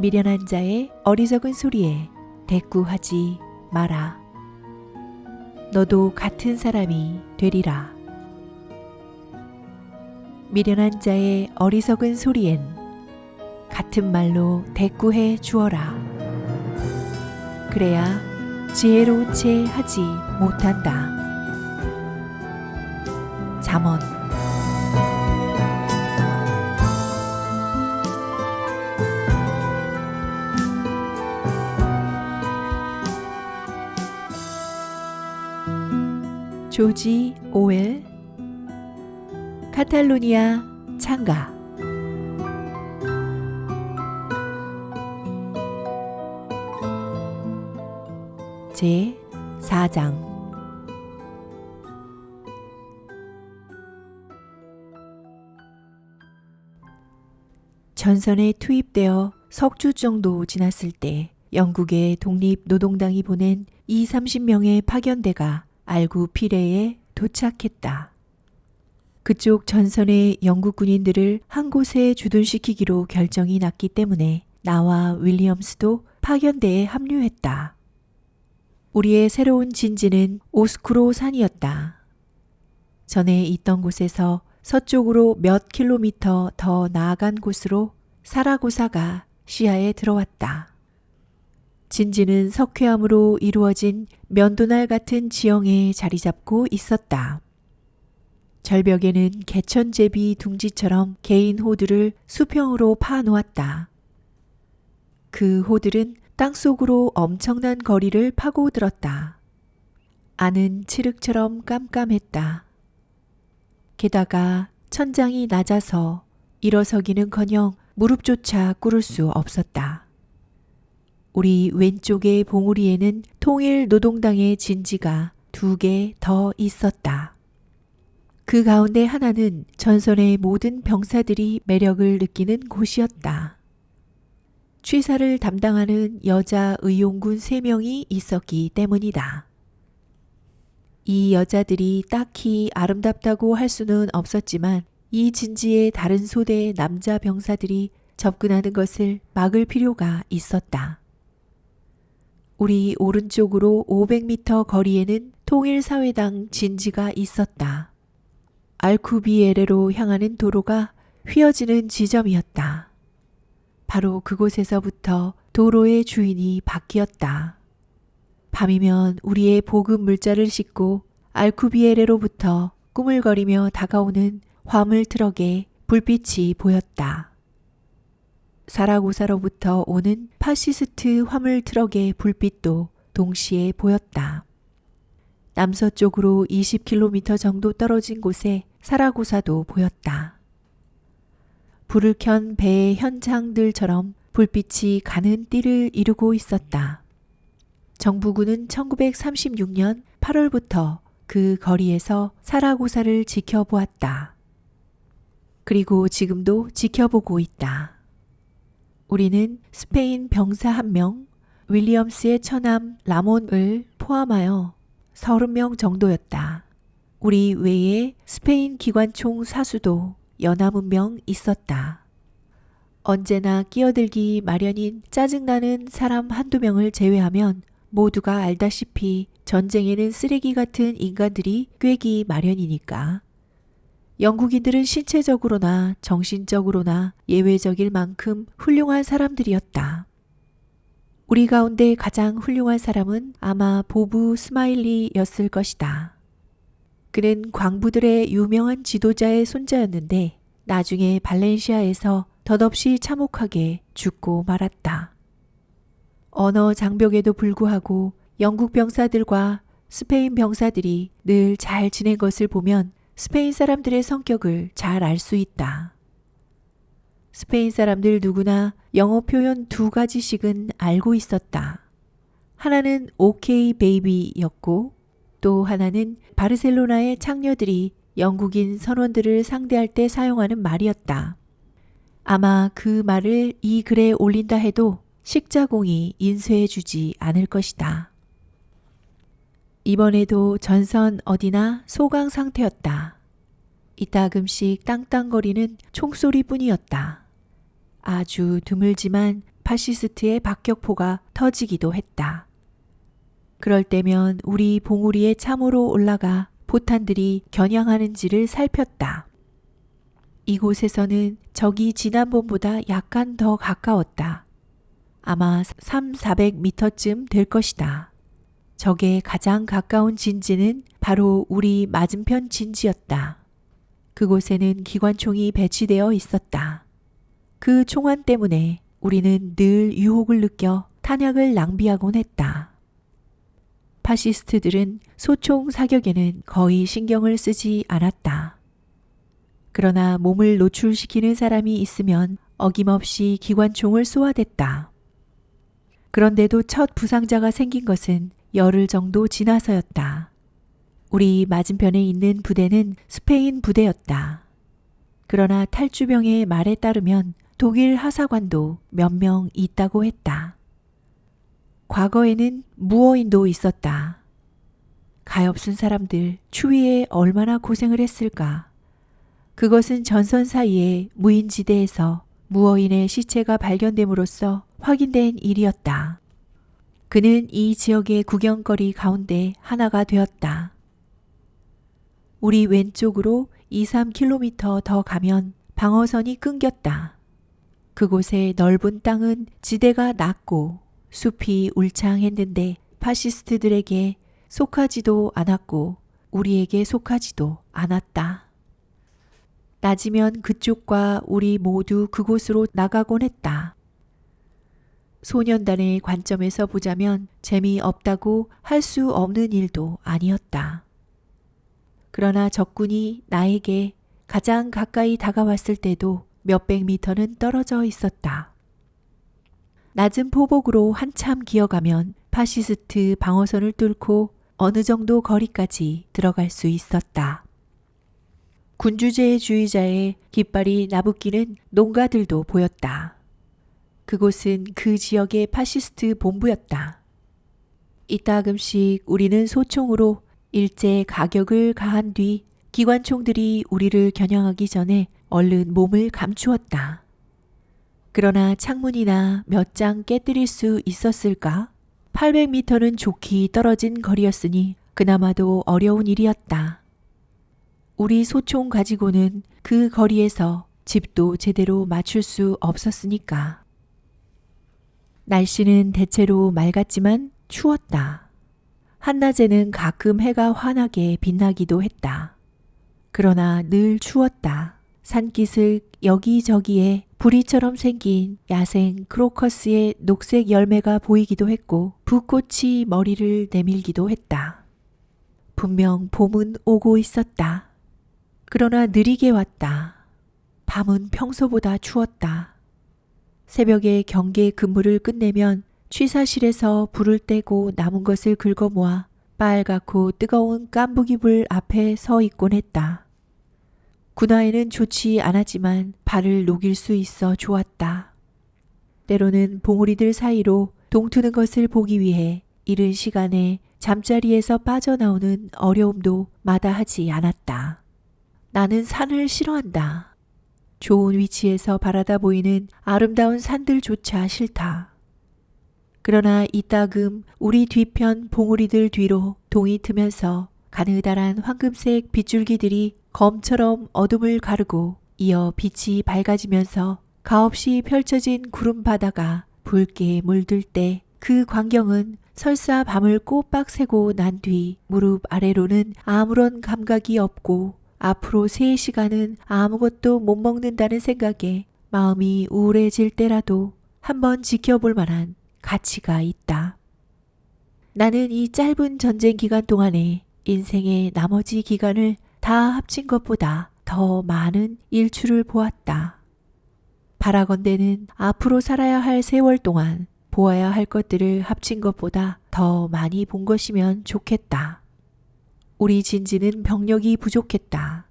미련한 자의 어리석은 소리에 대꾸하지 마라. 너도 같은 사람이 되리라. 미련한 자의 어리석은 소리엔 같은 말로 대꾸해 주어라. 그래야 지혜로운 채 하지 못한다. 잠언. 조지 오웰. 카탈로니아 창가. 제 4장. 전선에 투입되어 석 주 정도 지났을 때 영국의 독립노동당이 보낸 20-30명의 파견대가 알구 피레에 도착했다. 그쪽 전선의 영국 군인들을 한 곳에 주둔시키기로 결정이 났기 때문에 나와 윌리엄스도 파견대에 합류했다. 우리의 새로운 진지는 오스쿠로 산이었다. 전에 있던 곳에서 서쪽으로 몇 킬로미터 더 나아간 곳으로 사라고사가 시야에 들어왔다. 진지는 석회암으로 이루어진 면도날 같은 지형에 자리 잡고 있었다. 절벽에는 개천제비 둥지처럼 개인 호들을 수평으로 파놓았다. 그 호들은 땅속으로 엄청난 거리를 파고들었다. 안은 칠흑처럼 깜깜했다. 게다가 천장이 낮아서 일어서기는커녕 무릎조차 꿇을 수 없었다. 우리 왼쪽의 봉우리에는 통일노동당의 진지가 2개 더 있었다. 그 가운데 하나는 전선의 모든 병사들이 매력을 느끼는 곳이었다. 취사를 담당하는 여자 의용군 3명이 있었기 때문이다. 이 여자들이 딱히 아름답다고 할 수는 없었지만 이 진지의 다른 소대의 남자 병사들이 접근하는 것을 막을 필요가 있었다. 우리 오른쪽으로 500m 거리에는 통일사회당 진지가 있었다. 알쿠비에레로 향하는 도로가 휘어지는 지점이었다. 바로 그곳에서부터 도로의 주인이 바뀌었다. 밤이면 우리의 보급 물자를 싣고 알쿠비에레로부터 꾸물거리며 다가오는 화물 트럭에 불빛이 보였다. 사라고사로부터 오는 파시스트 화물 트럭의 불빛도 동시에 보였다. 남서쪽으로 20km 정도 떨어진 곳에 사라고사도 보였다. 불을 켠 배의 현장들처럼 불빛이 가는 띠를 이루고 있었다. 정부군은 1936년 8월부터 그 거리에서 사라고사를 지켜보았다. 그리고 지금도 지켜보고 있다. 우리는 스페인 병사 1명, 윌리엄스의 처남 라몬을 포함하여 30명 정도였다. 우리 외에 스페인 기관총 사수도 여남은 명 있었다. 언제나 끼어들기 마련인 짜증나는 사람 1-2명을 제외하면 모두가 알다시피 전쟁에는 쓰레기 같은 인간들이 꿰기 마련이니까. 영국인들은 신체적으로나 정신적으로나 예외적일 만큼 훌륭한 사람들이었다. 우리 가운데 가장 훌륭한 사람은 아마 보브 스마일리였을 것이다. 그는 광부들의 유명한 지도자의 손자였는데 나중에 발렌시아에서 덧없이 참혹하게 죽고 말았다. 언어 장벽에도 불구하고 영국 병사들과 스페인 병사들이 늘 잘 지낸 것을 보면 스페인 사람들의 성격을 잘 알 수 있다. 스페인 사람들 누구나 영어 표현 2가지씩은 알고 있었다. 하나는 오케이 베이비였고 또 하나는 바르셀로나의 창녀들이 영국인 선원들을 상대할 때 사용하는 말이었다. 아마 그 말을 이 글에 올린다 해도 식자공이 인쇄해주지 않을 것이다. 이번에도 전선 어디나 소강 상태였다. 이따금씩 땅땅거리는 총소리뿐이었다. 아주 드물지만 파시스트의 박격포가 터지기도 했다. 그럴 때면 우리 봉우리에 참으로 올라가 포탄들이 겨냥하는지를 살폈다. 이곳에서는 적이 지난번보다 약간 더 가까웠다. 아마 300~400m쯤 될 것이다. 적의 가장 가까운 진지는 바로 우리 맞은편 진지였다. 그곳에는 기관총이 배치되어 있었다. 그 총알 때문에 우리는 늘 유혹을 느껴 탄약을 낭비하곤 했다. 파시스트들은 소총 사격에는 거의 신경을 쓰지 않았다. 그러나 몸을 노출시키는 사람이 있으면 어김없이 기관총을 쏘아댔다. 그런데도 첫 부상자가 생긴 것은 열흘 정도 지나서였다. 우리 맞은편에 있는 부대는 스페인 부대였다. 그러나 탈주병의 말에 따르면 독일 하사관도 몇 명 있다고 했다. 과거에는 무어인도 있었다. 가엾은 사람들 추위에 얼마나 고생을 했을까. 그것은 전선 사이의 무인지대에서 무어인의 시체가 발견됨으로써 확인된 일이었다. 그는 이 지역의 구경거리 가운데 하나가 되었다. 우리 왼쪽으로 2~3km 더 가면 방어선이 끊겼다. 그곳의 넓은 땅은 지대가 낮고 숲이 울창했는데 파시스트들에게 속하지도 않았고 우리에게 속하지도 않았다. 낮이면 그쪽과 우리 모두 그곳으로 나가곤 했다. 소년단의 관점에서 보자면 재미없다고 할 수 없는 일도 아니었다. 그러나 적군이 나에게 가장 가까이 다가왔을 때도 몇백 미터는 떨어져 있었다. 낮은 포복으로 한참 기어가면 파시스트 방어선을 뚫고 어느 정도 거리까지 들어갈 수 있었다. 군주제주의자의 깃발이 나부끼는 농가들도 보였다. 그곳은 그 지역의 파시스트 본부였다. 이따금씩 우리는 소총으로 일제 가격을 가한 뒤 기관총들이 우리를 겨냥하기 전에 얼른 몸을 감추었다. 그러나 창문이나 몇 장 깨뜨릴 수 있었을까? 800m는 좋게 떨어진 거리였으니 그나마도 어려운 일이었다. 우리 소총 가지고는 그 거리에서 집도 제대로 맞출 수 없었으니까. 날씨는 대체로 맑았지만 추웠다. 한낮에는 가끔 해가 환하게 빛나기도 했다. 그러나 늘 추웠다. 산기슭 여기저기에 부리처럼 생긴 야생 크로커스의 녹색 열매가 보이기도 했고 붓꽃이 머리를 내밀기도 했다. 분명 봄은 오고 있었다. 그러나 느리게 왔다. 밤은 평소보다 추웠다. 새벽에 경계 근무를 끝내면 취사실에서 불을 떼고 남은 것을 긁어 모아 빨갛고 뜨거운 깐부기불 앞에 서 있곤 했다. 군화에는 좋지 않았지만 발을 녹일 수 있어 좋았다. 때로는 봉우리들 사이로 동트는 것을 보기 위해 이른 시간에 잠자리에서 빠져나오는 어려움도 마다하지 않았다. 나는 산을 싫어한다. 좋은 위치에서 바라다 보이는 아름다운 산들조차 싫다. 그러나 이따금 우리 뒤편 봉우리들 뒤로 동이 트면서 가느다란 황금색 빗줄기들이 검처럼 어둠을 가르고 이어 빛이 밝아지면서 가없이 펼쳐진 구름 바다가 붉게 물들 때 그 광경은 설사 밤을 꼬박 새고 난 뒤 무릎 아래로는 아무런 감각이 없고 앞으로 3시간은 아무것도 못 먹는다는 생각에 마음이 우울해질 때라도 한번 지켜볼 만한 가치가 있다. 나는 이 짧은 전쟁 기간 동안에 인생의 나머지 기간을 다 합친 것보다 더 많은 일출을 보았다. 바라건대는 앞으로 살아야 할 세월 동안 보아야 할 것들을 합친 것보다 더 많이 본 것이면 좋겠다. 우리 진지는 병력이 부족했다.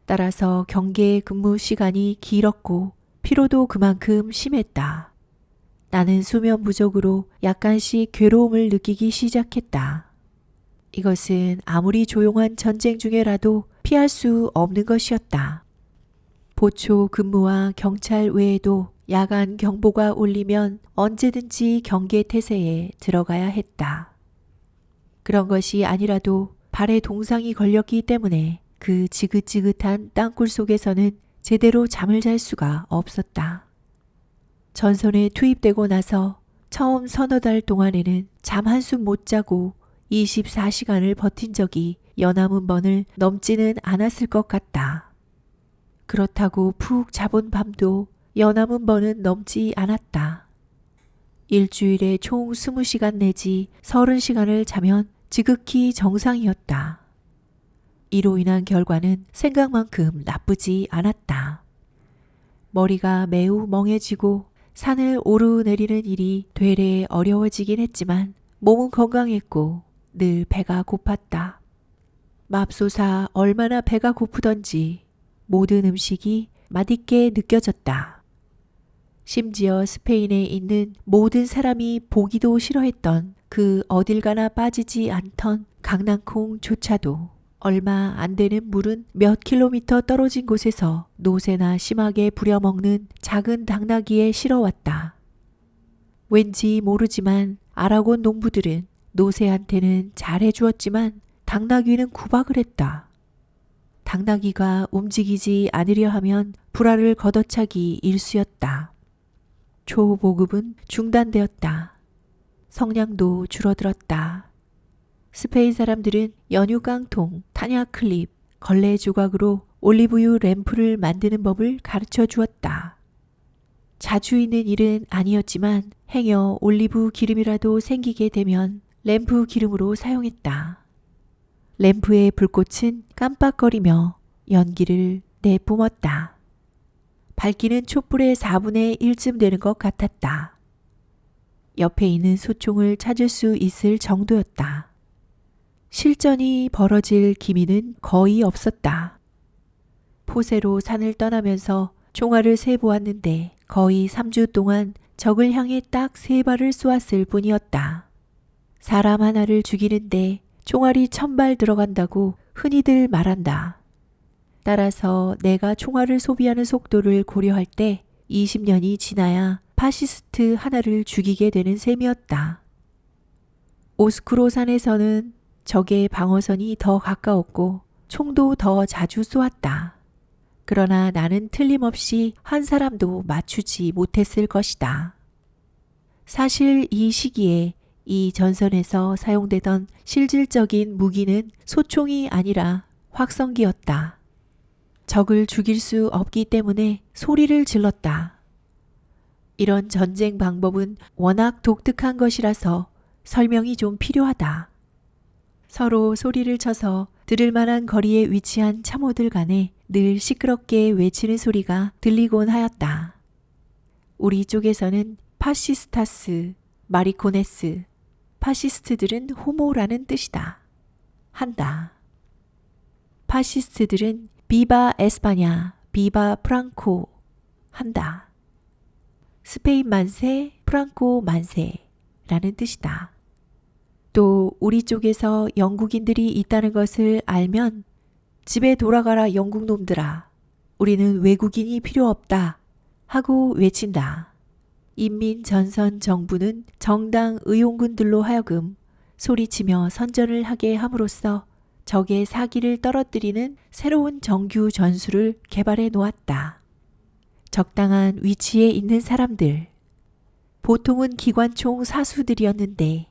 따라서 경계 근무 시간이 길었고 피로도 그만큼 심했다. 나는 수면 부족으로 약간씩 괴로움을 느끼기 시작했다. 이것은 아무리 조용한 전쟁 중에라도 피할 수 없는 것이었다. 보초 근무와 경찰 외에도 야간 경보가 울리면 언제든지 경계 태세에 들어가야 했다. 그런 것이 아니라도 발에 동상이 걸렸기 때문에 그 지긋지긋한 땅굴 속에서는 제대로 잠을 잘 수가 없었다. 전선에 투입되고 나서 처음 서너 달 동안에는 잠 한숨 못 자고 24시간을 버틴 적이 연암은 번을 넘지는 않았을 것 같다. 그렇다고 푹 자본 밤도 연암은 번은 넘지 않았다. 일주일에 총 20시간 내지 30시간을 자면 지극히 정상이었다. 이로 인한 결과는 생각만큼 나쁘지 않았다. 머리가 매우 멍해지고 산을 오르내리는 일이 되레 어려워지긴 했지만 몸은 건강했고 늘 배가 고팠다. 맙소사 얼마나 배가 고프던지 모든 음식이 맛있게 느껴졌다. 심지어 스페인에 있는 모든 사람이 보기도 싫어했던 그 어딜 가나 빠지지 않던 강낭콩조차도 얼마 안 되는 물은 몇 킬로미터 떨어진 곳에서 노새나 심하게 부려먹는 작은 당나귀에 실어왔다. 왠지 모르지만 아라곤 농부들은 노새한테는 잘해주었지만 당나귀는 구박을 했다. 당나귀가 움직이지 않으려 하면 불알을 걷어차기 일쑤였다. 초보급은 중단되었다. 성량도 줄어들었다. 스페인 사람들은 연유 깡통, 탄약 클립, 걸레 조각으로 올리브유 램프를 만드는 법을 가르쳐 주었다. 자주 있는 일은 아니었지만 행여 올리브 기름이라도 생기게 되면 램프 기름으로 사용했다. 램프의 불꽃은 깜빡거리며 연기를 내뿜었다. 밝기는 촛불의 4분의 1쯤 되는 것 같았다. 옆에 있는 소총을 찾을 수 있을 정도였다. 실전이 벌어질 기미는 거의 없었다. 포세로 산을 떠나면서 총알을 세보았는데 거의 3주 동안 적을 향해 딱 3발을 쏘았을 뿐이었다. 사람 하나를 죽이는데 총알이 1000발 들어간다고 흔히들 말한다. 따라서 내가 총알을 소비하는 속도를 고려할 때 20년이 지나야 파시스트 하나를 죽이게 되는 셈이었다. 오스쿠로 산에서는 적의 방어선이 더 가까웠고 총도 더 자주 쏘았다. 그러나 나는 틀림없이 한 사람도 맞추지 못했을 것이다. 사실 이 시기에 이 전선에서 사용되던 실질적인 무기는 소총이 아니라 확성기였다. 적을 죽일 수 없기 때문에 소리를 질렀다. 이런 전쟁 방법은 워낙 독특한 것이라서 설명이 좀 필요하다. 서로 소리를 쳐서 들을 만한 거리에 위치한 참호들 간에 늘 시끄럽게 외치는 소리가 들리곤 하였다. 우리 쪽에서는 파시스타스, 마리코네스, 파시스트들은 호모라는 뜻이다. 한다. 파시스트들은 비바 에스파냐, 비바 프랑코 한다. 스페인 만세, 프랑코 만세라는 뜻이다. 또 우리 쪽에서 영국인들이 있다는 것을 알면 집에 돌아가라 영국 놈들아. 우리는 외국인이 필요 없다 하고 외친다. 인민전선 정부는 정당 의용군들로 하여금 소리치며 선전을 하게 함으로써 적의 사기를 떨어뜨리는 새로운 정규 전술을 개발해 놓았다. 적당한 위치에 있는 사람들, 보통은 기관총 사수들이었는데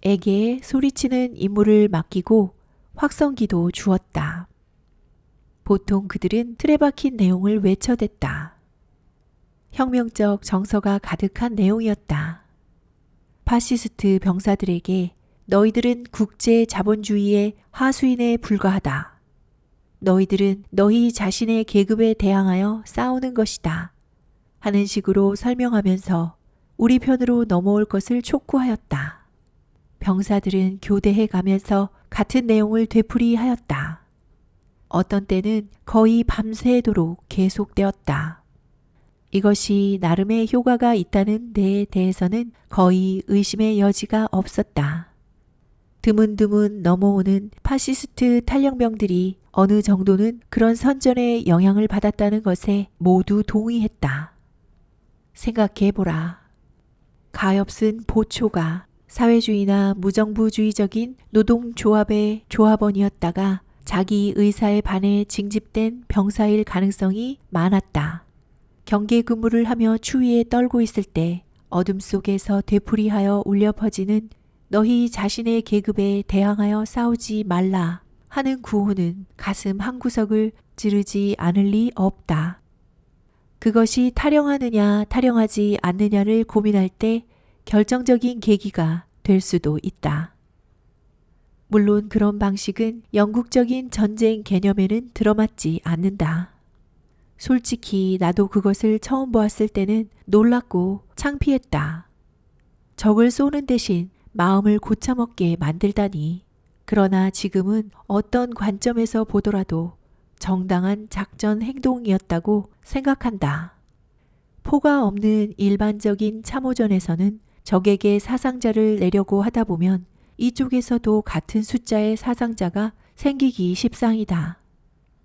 에게 소리치는 임무를 맡기고 확성기도 주었다. 보통 그들은 틀에 박힌 내용을 외쳐댔다. 혁명적 정서가 가득한 내용이었다. 파시스트 병사들에게 너희들은 국제 자본주의의 하수인에 불과하다. 너희들은 너희 자신의 계급에 대항하여 싸우는 것이다. 하는 식으로 설명하면서 우리 편으로 넘어올 것을 촉구하였다. 병사들은 교대해 가면서 같은 내용을 되풀이하였다. 어떤 때는 거의 밤새도록 계속되었다. 이것이 나름의 효과가 있다는 데에 대해서는 거의 의심의 여지가 없었다. 드문드문 넘어오는 파시스트 탈영병들이 어느 정도는 그런 선전의 영향을 받았다는 것에 모두 동의했다. 생각해보라. 가엾은 보초가 사회주의나 무정부주의적인 노동조합의 조합원이었다가 자기 의사에 반해 징집된 병사일 가능성이 많았다. 경계 근무를 하며 추위에 떨고 있을 때 어둠 속에서 되풀이하여 울려 퍼지는 너희 자신의 계급에 대항하여 싸우지 말라 하는 구호는 가슴 한구석을 찌르지 않을 리 없다. 그것이 타령하느냐 타령하지 않느냐를 고민할 때 결정적인 계기가 될 수도 있다. 물론 그런 방식은 영국적인 전쟁 개념에는 들어맞지 않는다. 솔직히 나도 그것을 처음 보았을 때는 놀랍고 창피했다. 적을 쏘는 대신 마음을 고쳐먹게 만들다니. 그러나 지금은 어떤 관점에서 보더라도 정당한 작전 행동이었다고 생각한다. 포가 없는 일반적인 참호전에서는 적에게 사상자를 내려고 하다 보면 이쪽에서도 같은 숫자의 사상자가 생기기 십상이다.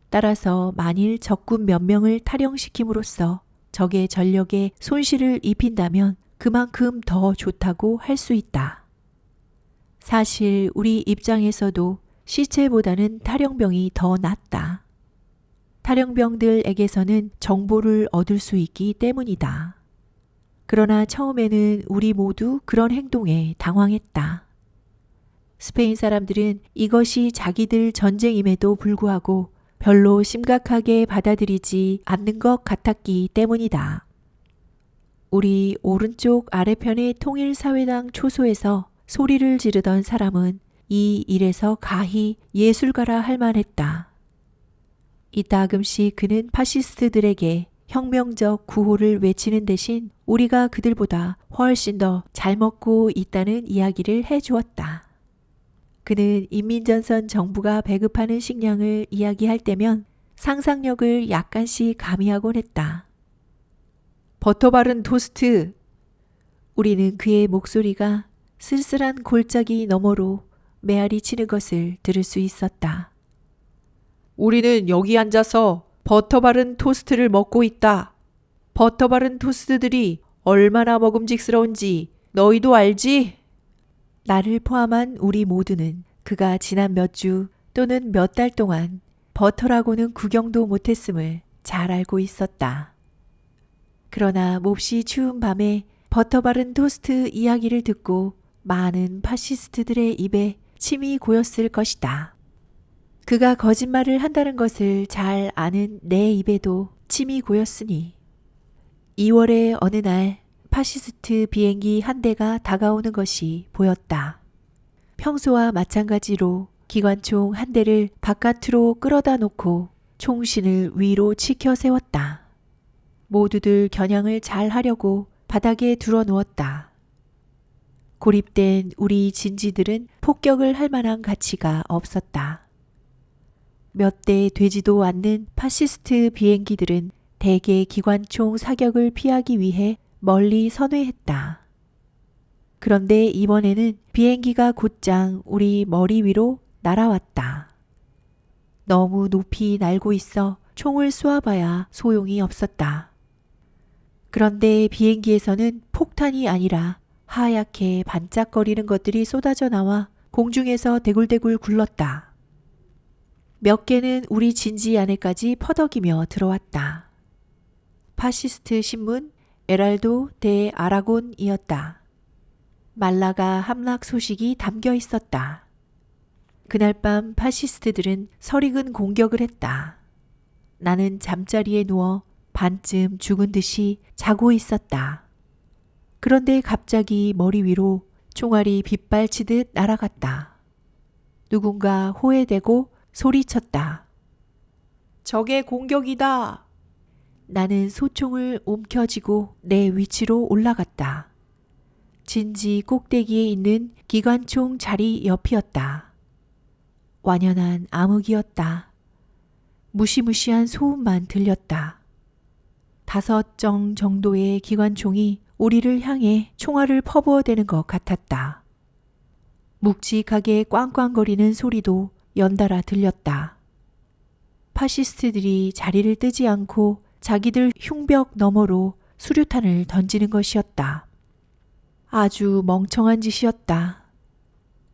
따라서 만일 적군 몇 명을 탈영시킴으로써 적의 전력에 손실을 입힌다면 그만큼 더 좋다고 할 수 있다. 사실 우리 입장에서도 시체보다는 탈영병이 더 낫다. 탈영병들에게서는 정보를 얻을 수 있기 때문이다. 그러나 처음에는 우리 모두 그런 행동에 당황했다. 스페인 사람들은 이것이 자기들 전쟁임에도 불구하고 별로 심각하게 받아들이지 않는 것 같았기 때문이다. 우리 오른쪽 아래편의 통일사회당 초소에서 소리를 지르던 사람은 이 일에서 가히 예술가라 할 만했다. 이따금씩 그는 파시스트들에게 혁명적 구호를 외치는 대신 우리가 그들보다 훨씬 더 잘 먹고 있다는 이야기를 해주었다. 그는 인민전선 정부가 배급하는 식량을 이야기할 때면 상상력을 약간씩 가미하곤 했다. 버터 바른 토스트! 우리는 그의 목소리가 쓸쓸한 골짜기 너머로 메아리 치는 것을 들을 수 있었다. 우리는 여기 앉아서 버터 바른 토스트를 먹고 있다. 버터 바른 토스트들이 얼마나 먹음직스러운지 너희도 알지? 나를 포함한 우리 모두는 그가 지난 몇 주 또는 몇 달 동안 버터라고는 구경도 못했음을 잘 알고 있었다. 그러나 몹시 추운 밤에 버터 바른 토스트 이야기를 듣고 많은 파시스트들의 입에 침이 고였을 것이다. 그가 거짓말을 한다는 것을 잘 아는 내 입에도 침이 고였으니 2월의 어느 날 파시스트 비행기 한 대가 다가오는 것이 보였다. 평소와 마찬가지로 기관총 한 대를 바깥으로 끌어다 놓고 총신을 위로 치켜 세웠다. 모두들 겨냥을 잘 하려고 바닥에 들어 누웠다. 고립된 우리 진지들은 폭격을 할 만한 가치가 없었다. 몇 대 되지도 않는 파시스트 비행기들은 대개 기관총 사격을 피하기 위해 멀리 선회했다. 그런데 이번에는 비행기가 곧장 우리 머리 위로 날아왔다. 너무 높이 날고 있어 총을 쏘아봐야 소용이 없었다. 그런데 비행기에서는 폭탄이 아니라 하얗게 반짝거리는 것들이 쏟아져 나와 공중에서 대굴대굴 굴렀다. 몇 개는 우리 진지 안에까지 퍼덕이며 들어왔다. 파시스트 신문 에랄도 데 아라곤이었다. 말라가 함락 소식이 담겨 있었다. 그날 밤 파시스트들은 설익은 공격을 했다. 나는 잠자리에 누워 반쯤 죽은 듯이 자고 있었다. 그런데 갑자기 머리 위로 총알이 빗발치듯 날아갔다. 누군가 호해대고 소리쳤다. 적의 공격이다. 나는 소총을 움켜쥐고 내 위치로 올라갔다. 진지 꼭대기에 있는 기관총 자리 옆이었다. 완연한 암흑이었다. 무시무시한 소음만 들렸다. 5정 정도의 기관총이 우리를 향해 총알을 퍼부어대는 것 같았다. 묵직하게 꽝꽝거리는 소리도 연달아 들렸다. 파시스트들이 자리를 뜨지 않고 자기들 흉벽 너머로 수류탄을 던지는 것이었다. 아주 멍청한 짓이었다.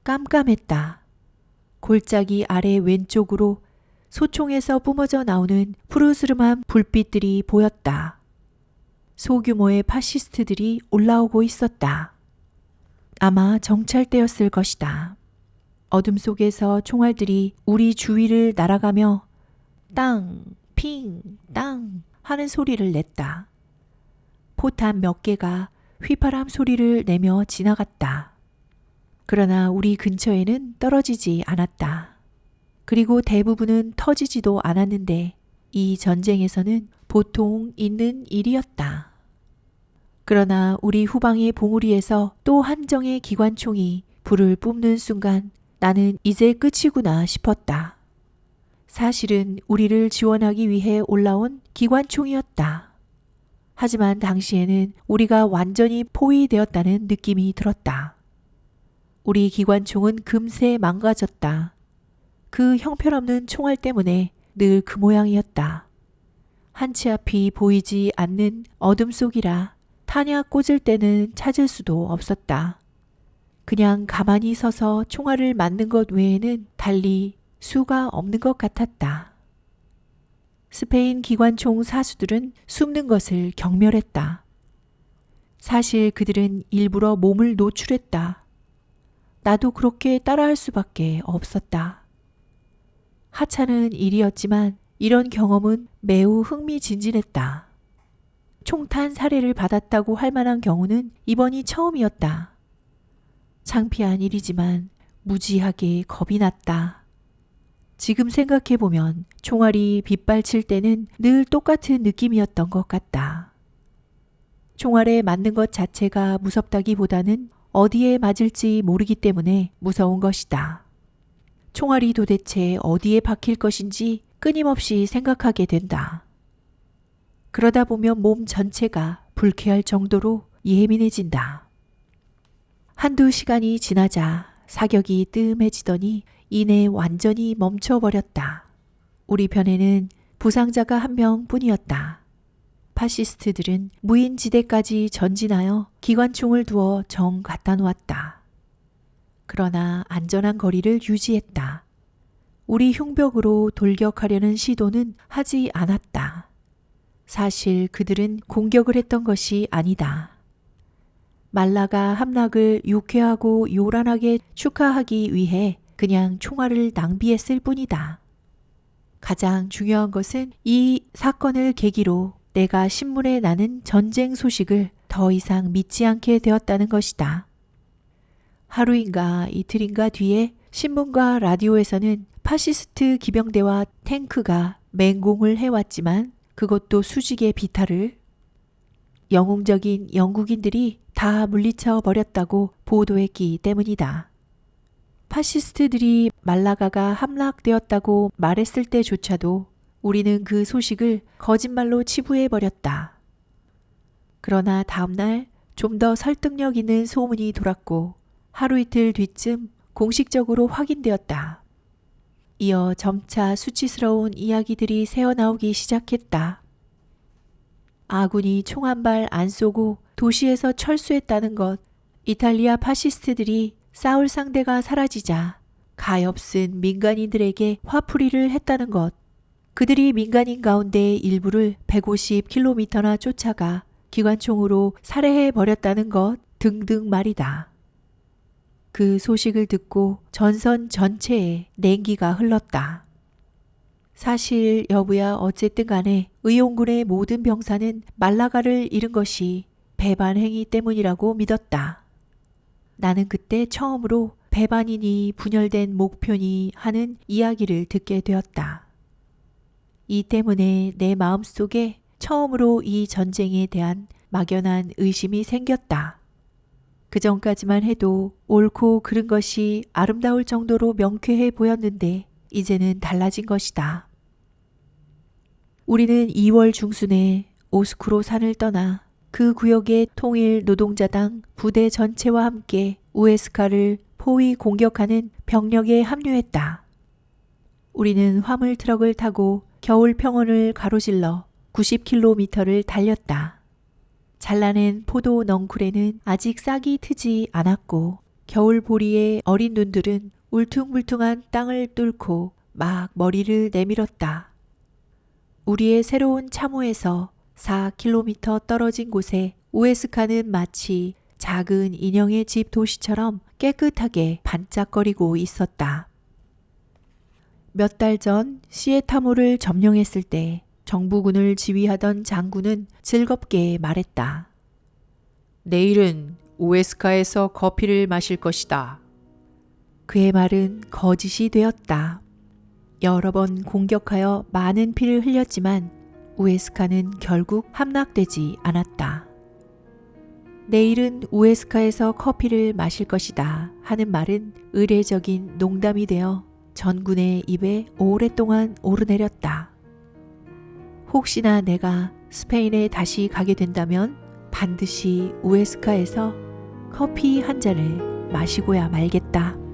깜깜했다. 골짜기 아래 왼쪽으로 소총에서 뿜어져 나오는 푸르스름한 불빛들이 보였다. 소규모의 파시스트들이 올라오고 있었다. 아마 정찰대였을 것이다. 어둠 속에서 총알들이 우리 주위를 날아가며 땅, 핑, 땅 하는 소리를 냈다. 포탄 몇 개가 휘파람 소리를 내며 지나갔다. 그러나 우리 근처에는 떨어지지 않았다. 그리고 대부분은 터지지도 않았는데 이 전쟁에서는 보통 있는 일이었다. 그러나 우리 후방의 봉우리에서 또 한 정의 기관총이 불을 뿜는 순간 나는 이제 끝이구나 싶었다. 사실은 우리를 지원하기 위해 올라온 기관총이었다. 하지만 당시에는 우리가 완전히 포위되었다는 느낌이 들었다. 우리 기관총은 금세 망가졌다. 그 형편없는 총알 때문에 늘 그 모양이었다. 한 치 앞이 보이지 않는 어둠 속이라 탄약 꽂을 때는 찾을 수도 없었다. 그냥 가만히 서서 총알을 맞는 것 외에는 달리 수가 없는 것 같았다. 스페인 기관총 사수들은 숨는 것을 경멸했다. 사실 그들은 일부러 몸을 노출했다. 나도 그렇게 따라할 수밖에 없었다. 하찮은 일이었지만 이런 경험은 매우 흥미진진했다. 총탄 사례를 받았다고 할 만한 경우는 이번이 처음이었다. 창피한 일이지만 무지하게 겁이 났다. 지금 생각해보면 총알이 빗발칠 때는 늘 똑같은 느낌이었던 것 같다. 총알에 맞는 것 자체가 무섭다기보다는 어디에 맞을지 모르기 때문에 무서운 것이다. 총알이 도대체 어디에 박힐 것인지 끊임없이 생각하게 된다. 그러다 보면 몸 전체가 불쾌할 정도로 예민해진다. 한두 시간이 지나자 사격이 뜸해지더니 이내 완전히 멈춰버렸다. 우리 편에는 부상자가 한 명뿐이었다. 파시스트들은 무인지대까지 전진하여 기관총을 두어 정 갖다 놓았다. 그러나 안전한 거리를 유지했다. 우리 흉벽으로 돌격하려는 시도는 하지 않았다. 사실 그들은 공격을 했던 것이 아니다. 말라가 함락을 유쾌하고 요란하게 축하하기 위해 그냥 총알을 낭비했을 뿐이다. 가장 중요한 것은 이 사건을 계기로 내가 신문에 나는 전쟁 소식을 더 이상 믿지 않게 되었다는 것이다. 하루인가 이틀인가 뒤에 신문과 라디오에서는 파시스트 기병대와 탱크가 맹공을 해왔지만 그것도 수직의 비탈을 영웅적인 영국인들이 다 물리쳐 버렸다고 보도했기 때문이다. 파시스트들이 말라가가 함락되었다고 말했을 때조차도 우리는 그 소식을 거짓말로 치부해버렸다. 그러나 다음날 좀 더 설득력 있는 소문이 돌았고 하루 이틀 뒤쯤 공식적으로 확인되었다. 이어 점차 수치스러운 이야기들이 새어나오기 시작했다. 아군이 총 한 발 안 쏘고 도시에서 철수했다는 것, 이탈리아 파시스트들이 싸울 상대가 사라지자 가엾은 민간인들에게 화풀이를 했다는 것, 그들이 민간인 가운데 일부를 150km나 쫓아가 기관총으로 살해해 버렸다는 것 등등 말이다. 그 소식을 듣고 전선 전체에 냉기가 흘렀다. 사실 여부야 어쨌든 간에 의용군의 모든 병사는 말라가를 잃은 것이 배반 행위 때문이라고 믿었다. 나는 그때 처음으로 배반이니 분열된 목표니 하는 이야기를 듣게 되었다. 이 때문에 내 마음속에 처음으로 이 전쟁에 대한 막연한 의심이 생겼다. 그 전까지만 해도 옳고 그른 것이 아름다울 정도로 명쾌해 보였는데 이제는 달라진 것이다. 우리는 2월 중순에 오스쿠로 산을 떠나 그 구역의 통일 노동자당 부대 전체와 함께 우에스카를 포위 공격하는 병력에 합류했다. 우리는 화물 트럭을 타고 겨울 평원을 가로질러 90km를 달렸다. 잘라낸 포도 넝쿨에는 아직 싹이 트지 않았고 겨울 보리의 어린 눈들은 울퉁불퉁한 땅을 뚫고 막 머리를 내밀었다. 우리의 새로운 참호에서 4km 떨어진 곳에 우에스카는 마치 작은 인형의 집 도시처럼 깨끗하게 반짝거리고 있었다. 몇 달 전 시에타모를 점령했을 때 정부군을 지휘하던 장군은 즐겁게 말했다. 내일은 우에스카에서 커피를 마실 것이다. 그의 말은 거짓이 되었다. 여러 번 공격하여 많은 피를 흘렸지만 우에스카는 결국 함락되지 않았다. 내일은 우에스카에서 커피를 마실 것이다 하는 말은 의례적인 농담이 되어 전군의 입에 오랫동안 오르내렸다. 혹시나 내가 스페인에 다시 가게 된다면 반드시 우에스카에서 커피 한 잔을 마시고야 말겠다.